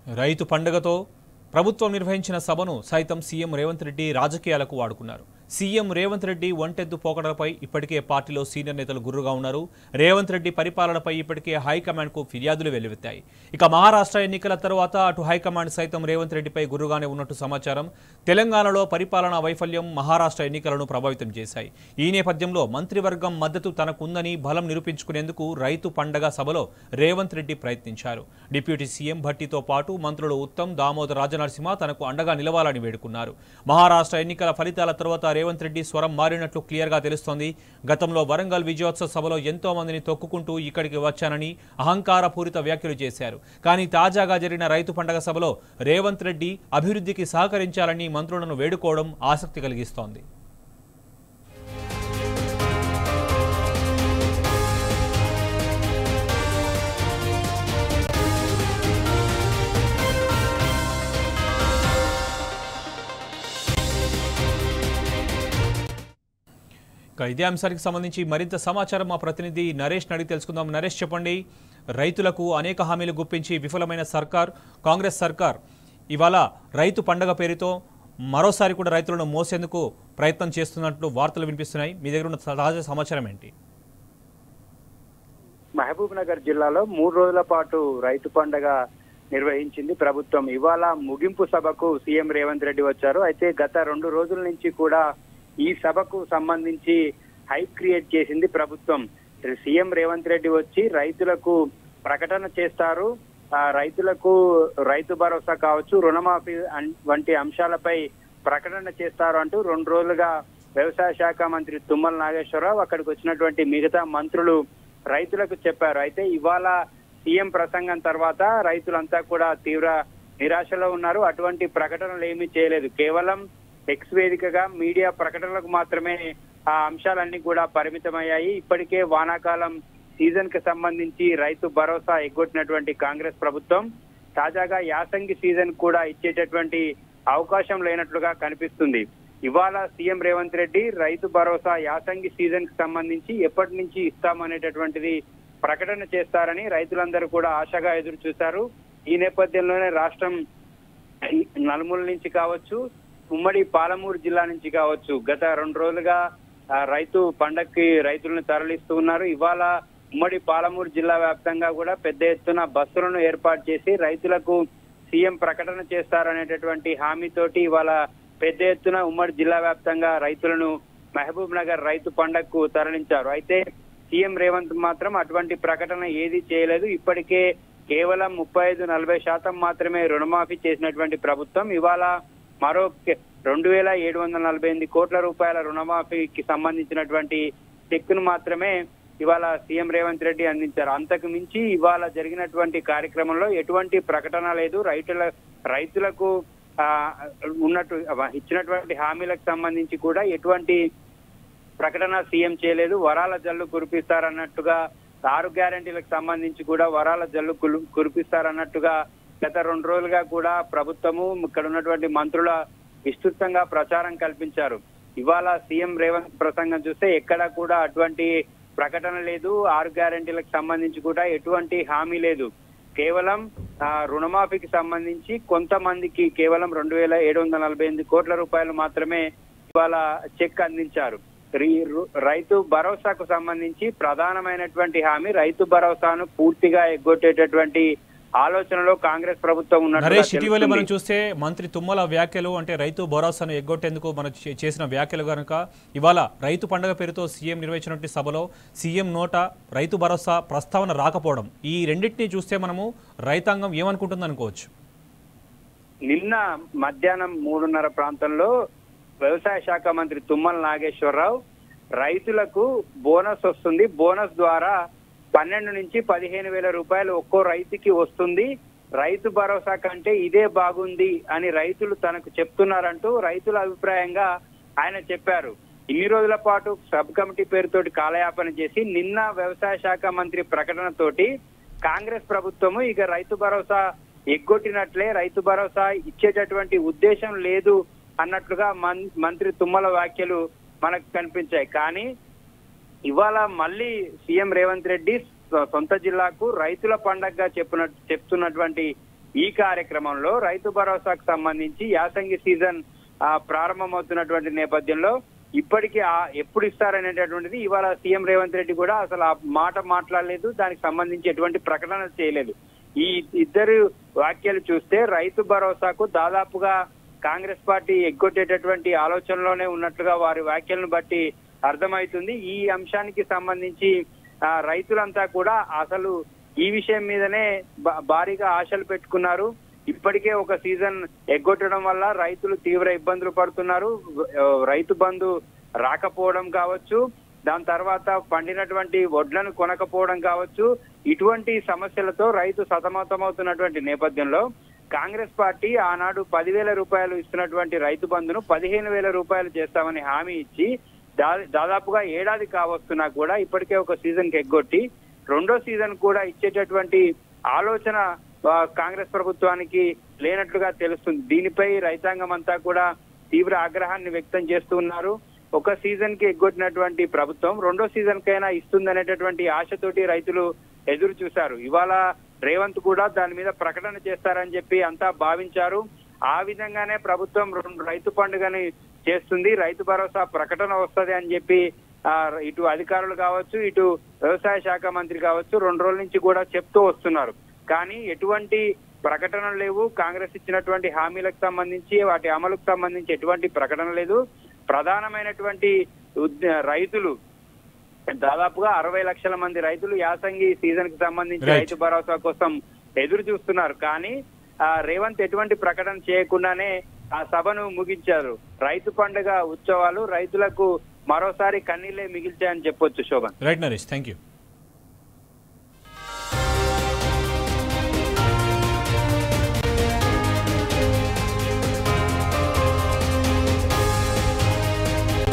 రైతు పండుగతో ప్రభుత్వం నిర్వహించిన సభను సైతం సీఎం రేవంత్ రెడ్డి రాజకీయాలకు వాడుకున్నారు. సీఎం రేవంత్ రెడ్డి ఒంటెద్దు పోకడలపై ఇప్పటికే పార్టీలో సీనియర్ నేతలు గుర్రుగా ఉన్నారు. రేవంత్ రెడ్డి పరిపాలనపై ఇప్పటికే హైకమాండ్కు ఫిర్యాదులు వెల్లువెత్తాయి. ఇక మహారాష్ట్ర ఎన్నికల తర్వాత అటు హైకమాండ్ సైతం రేవంత్ రెడ్డిపై గుర్రుగానే ఉన్నట్టు సమాచారం. తెలంగాణలో పరిపాలనా వైఫల్యం మహారాష్ట్ర ఎన్నికలను ప్రభావితం చేశాయి. ఈ నేపథ్యంలో మంత్రివర్గం మద్దతు తనకుందని బలం నిరూపించుకునేందుకు రైతు పండగ సభలో రేవంత్ రెడ్డి ప్రయత్నించారు. డిప్యూటీ సీఎం భట్టితో పాటు మంత్రులు ఉత్తమ్, దామోదర్ రాజనరసింహ తనకు అండగా నిలవాలని వేడుకున్నారు. మహారాష్ట్ర ఎన్నికల ఫలితాల తర్వాత రేవంత్ రెడ్డి స్వరం మారినట్లు క్లియర్గా తెలుస్తోంది. గతంలో వరంగల్ విజయోత్సవ సభలో ఎంతో మందిని తొక్కుకుంటూ ఇక్కడికి వచ్చానని అహంకారపూరిత వ్యాఖ్యలు చేశారు. కానీ తాజాగా జరిగిన రైతు పండగ సభలో రేవంత్ రెడ్డి అభివృద్ధికి సహకరించాలని మంత్రులను వేడుకోవడం ఆసక్తి కలిగిస్తోంది. ఇదే అంశానికి సంబంధించి మరింత సమాచారం మా ప్రతినిధి నరేష్ అడిగి తెలుసుకుందాం. నరేష్, చెప్పండి. రైతులకు అనేక హామీలు గుప్పించి విఫలమైన సర్కార్, కాంగ్రెస్ సర్కార్ ఇవాళ రైతు పండగ పేరుతో మరోసారి కూడా రైతులను మోసేందుకు ప్రయత్నం చేస్తున్నట్లు వార్తలు వినిపిస్తున్నాయి. మీ దగ్గర ఉన్న తాజా సమాచారం ఏంటి? మహబూబ్ నగర్ జిల్లాలో 3 రోజుల పాటు రైతు పండగ నిర్వహించింది ప్రభుత్వం. ఇవాళ ముగింపు సభకు సీఎం రేవంత్ రెడ్డి వచ్చారు. అయితే గత 2 రోజుల నుంచి కూడా ఈ సభకు సంబంధించి హైప్ క్రియేట్ చేసింది ప్రభుత్వం. సీఎం రేవంత్ రెడ్డి వచ్చి రైతులకు ప్రకటన చేస్తారు, రైతులకు రైతు భరోసా కావచ్చు, రుణమాఫీ వంటి అంశాలపై ప్రకటన చేస్తారు అంటూ 2 రోజులుగా వ్యవసాయ శాఖ మంత్రి తుమ్మల నాగేశ్వరరావు అక్కడికి వచ్చినటువంటి మిగతా మంత్రులు రైతులకు చెప్పారు. అయితే ఇవాళ సీఎం ప్రసంగం తర్వాత రైతులంతా కూడా తీవ్ర నిరాశలో ఉన్నారు. అటువంటి ప్రకటనలు ఏమీ చేయలేదు. కేవలం ఎక్స్ వేదికగా మీడియా ప్రకటనలకు మాత్రమే ఆ అంశాలన్నీ కూడా పరిమితమయ్యాయి. ఇప్పటికే వానాకాలం సీజన్ కి సంబంధించి రైతు భరోసా ఎగ్గొట్టినటువంటి కాంగ్రెస్ ప్రభుత్వం తాజాగా యాసంగి సీజన్ కూడా ఇచ్చేటటువంటి అవకాశం లేనట్లుగా కనిపిస్తుంది. ఇవాళ సీఎం రేవంత్ రెడ్డి రైతు భరోసా యాసంగి సీజన్ కి సంబంధించి ఎప్పటి నుంచి ఇస్తామనేటటువంటిది ప్రకటన చేస్తారని రైతులందరూ కూడా ఆశగా ఎదురు చూశారు. ఈ నేపథ్యంలోనే రాష్ట్రం నలుమూల నుంచి కావచ్చు, ఉమ్మడి పాలమూరు జిల్లా నుంచి కావచ్చు, గత 2 రోజులుగా రైతు పండగకి రైతులను తరలిస్తూ ఉన్నారు. ఇవాళ ఉమ్మడి పాలమూరు జిల్లా వ్యాప్తంగా కూడా పెద్ద ఎత్తున బస్సులను ఏర్పాటు చేసి రైతులకు సీఎం ప్రకటన చేస్తారనేటటువంటి హామీతోటి ఇవాళ పెద్ద ఎత్తున ఉమ్మడి జిల్లా వ్యాప్తంగా రైతులను మహబూబ్ నగర్ రైతు పండగకు తరలించారు. అయితే సీఎం రేవంత్ మాత్రం అటువంటి ప్రకటన ఏది చేయలేదు. ఇప్పటికే కేవలం 35-40% మాత్రమే రుణమాఫీ చేసినటువంటి ప్రభుత్వం ఇవాళ మరో 2,748 కోట్ల రూపాయల రుణమాఫీకి సంబంధించినటువంటి చెక్కును మాత్రమే ఇవాళ సీఎం రేవంత్ రెడ్డి అందించారు. అంతకు మించి ఇవాళ జరిగినటువంటి కార్యక్రమంలో ఎటువంటి ప్రకటన లేదు. రైతులకు ఉన్నట్టు ఇచ్చినటువంటి హామీలకు సంబంధించి కూడా ఎటువంటి ప్రకటన సీఎం చేయలేదు. వరాల జల్లు కురిపిస్తారన్నట్టుగా 6 గ్యారెంటీలకు సంబంధించి కూడా వరాల జల్లు కురిపిస్తారన్నట్టుగా గత 2 రోజులుగా కూడా ప్రభుత్వము ఇక్కడ ఉన్నటువంటి మంత్రుల విస్తృతంగా ప్రచారం కల్పించారు. ఇవాళ సీఎం రేవంత్ ప్రసంగం చూస్తే ఎక్కడా కూడా అటువంటి ప్రకటన లేదు. 6 గ్యారెంటీలకు సంబంధించి కూడా ఎటువంటి హామీ లేదు. కేవలం రుణమాఫీకి సంబంధించి కొంతమందికి కేవలం 2,748 కోట్ల రూపాయలు మాత్రమే ఇవాళ చెక్ అందించారు. రైతు భరోసాకు సంబంధించి ప్రధానమైనటువంటి హామీ రైతు భరోసాను పూర్తిగా ఎగ్గొట్టేటటువంటి ఆలోచనలో కాంగ్రెస్ ప్రభుత్వం ఉన్నట్టు ఇటీవల మనం చూస్తే మంత్రి తుమ్మల వ్యాఖ్యలు అంటే రైతు భరోసాను ఎగ్గొట్టేందుకు మనం చేసిన వ్యాఖ్యలు కనుక ఇవాళ రైతు పండుగ పేరుతో సీఎం నిర్వహించినటువంటి సభలో సీఎం నోట రైతు భరోసా ప్రస్తావన రాకపోవడం, ఈ రెండింటినీ చూస్తే మనము రైతాంగం ఏమనుకుంటుంది అనుకోవచ్చు. నిన్న మధ్యాహ్నం 3:30 ప్రాంతంలో వ్యవసాయ శాఖ మంత్రి తుమ్మల నాగేశ్వరరావు రైతులకు బోనస్ వస్తుంది, బోనస్ ద్వారా 12 నుంచి 15,000 రూపాయలు ఒక్కో రైతుకి వస్తుంది, రైతు భరోసా కంటే ఇదే బాగుంది అని రైతులు తనకు చెప్తున్నారంటూ రైతుల అభిప్రాయంగా ఆయన చెప్పారు. ఇన్ని రోజుల పాటు సబ్ కమిటీ పేరుతోటి కాలయాపన చేసి నిన్న వ్యవసాయ శాఖ మంత్రి ప్రకటనతోటి కాంగ్రెస్ ప్రభుత్వము ఇక రైతు భరోసా ఎగ్గొట్టినట్లే, రైతు భరోసా ఇచ్చేటటువంటి ఉద్దేశం లేదు అన్నట్లుగా మంత్రి తుమ్మల వ్యాఖ్యలు మనకు కనిపించాయి. కానీ ఇవాళ మళ్ళీ సీఎం రేవంత్ రెడ్డి సొంత జిల్లాకు రైతుల పండగగా చెప్తున్నటువంటి ఈ కార్యక్రమంలో రైతు భరోసాకు సంబంధించి యాసంగి సీజన్ ప్రారంభమవుతున్నటువంటి నేపథ్యంలో ఇప్పటికీ ఎప్పుడు ఇస్తారనేటటువంటిది ఇవాళ సీఎం రేవంత్ రెడ్డి కూడా అసలు ఆ మాట మాట్లాడలేదు, దానికి సంబంధించి ఎటువంటి ప్రకటన చేయలేదు. ఈ ఇద్దరు వ్యాఖ్యలు చూస్తే రైతు భరోసాకు దాదాపుగా కాంగ్రెస్ పార్టీ ఎగ్గొట్టేటటువంటి ఆలోచనలోనే ఉన్నట్లుగా వారి వ్యాఖ్యలను బట్టి అర్థమవుతుంది. ఈ అంశానికి సంబంధించి రైతులంతా కూడా అసలు ఈ విషయం మీదనే భారీగా ఆశలు పెట్టుకున్నారు. ఇప్పటికే ఒక సీజన్ ఎగ్గొట్టడం వల్ల రైతులు తీవ్ర ఇబ్బందులు పడుతున్నారు. రైతు బంధు రాకపోవడం కావచ్చు, దాని తర్వాత పండినటువంటి వడ్లను కొనకపోవడం కావచ్చు, ఇటువంటి సమస్యలతో రైతు సతమతమవుతున్నటువంటి నేపథ్యంలో కాంగ్రెస్ పార్టీ ఆనాడు 10,000 రూపాయలు ఇస్తున్నటువంటి రైతు బంధును 15,000 రూపాయలు చేస్తామని హామీ ఇచ్చి దాదాపుగా ఏడాది కావస్తున్నా కూడా ఇప్పటికే ఒక సీజన్ కి ఎగ్గొట్టి రెండో సీజన్ కూడా ఇచ్చేటటువంటి ఆలోచన కాంగ్రెస్ ప్రభుత్వానికి లేనట్లుగా తెలుస్తుంది. దీనిపై రైతాంగం అంతా కూడా తీవ్ర ఆగ్రహాన్ని వ్యక్తం చేస్తున్నారు. ఒక సీజన్ కి ఎగ్గొట్టినటువంటి ప్రభుత్వం రెండో సీజన్ కైనా ఇస్తుందనేటటువంటి ఆశతోటి రైతులు ఎదురు చూశారు. ఇవాళ రేవంత్ కూడా దాని మీద ప్రకటన చేస్తారని చెప్పి అంతా భావించారు. ఆ విధంగానే ప్రభుత్వం రైతు పండుగని చేస్తుంది, రైతు భరోసా ప్రకటన వస్తుంది అని చెప్పి ఇటు అధికారులు కావచ్చు, ఇటు వ్యవసాయ శాఖ మంత్రి కావచ్చు 2 రోజుల నుంచి కూడా చెప్తూ వస్తున్నారు. కానీ ఎటువంటి ప్రకటనలు లేవు. కాంగ్రెస్ ఇచ్చినటువంటి హామీలకు సంబంధించి వాటి అమలుకు సంబంధించి ఎటువంటి ప్రకటన లేదు. ప్రధానమైనటువంటి రైతులు దాదాపుగా 60 లక్షల మంది రైతులు యాసంగి సీజన్ కి సంబంధించి రైతు భరోసా కోసం ఎదురు చూస్తున్నారు. కానీ రేవంత్ ఎటువంటి ప్రకటన చేయకుండానే ఆ సభను ముగించారు. రైతు పండుగ ఉత్సవాలు రైతులకు మరోసారి కన్నీళ్లే మిగిల్చాయని చెప్పొచ్చు. Shobhan. Right Naresh, thank you.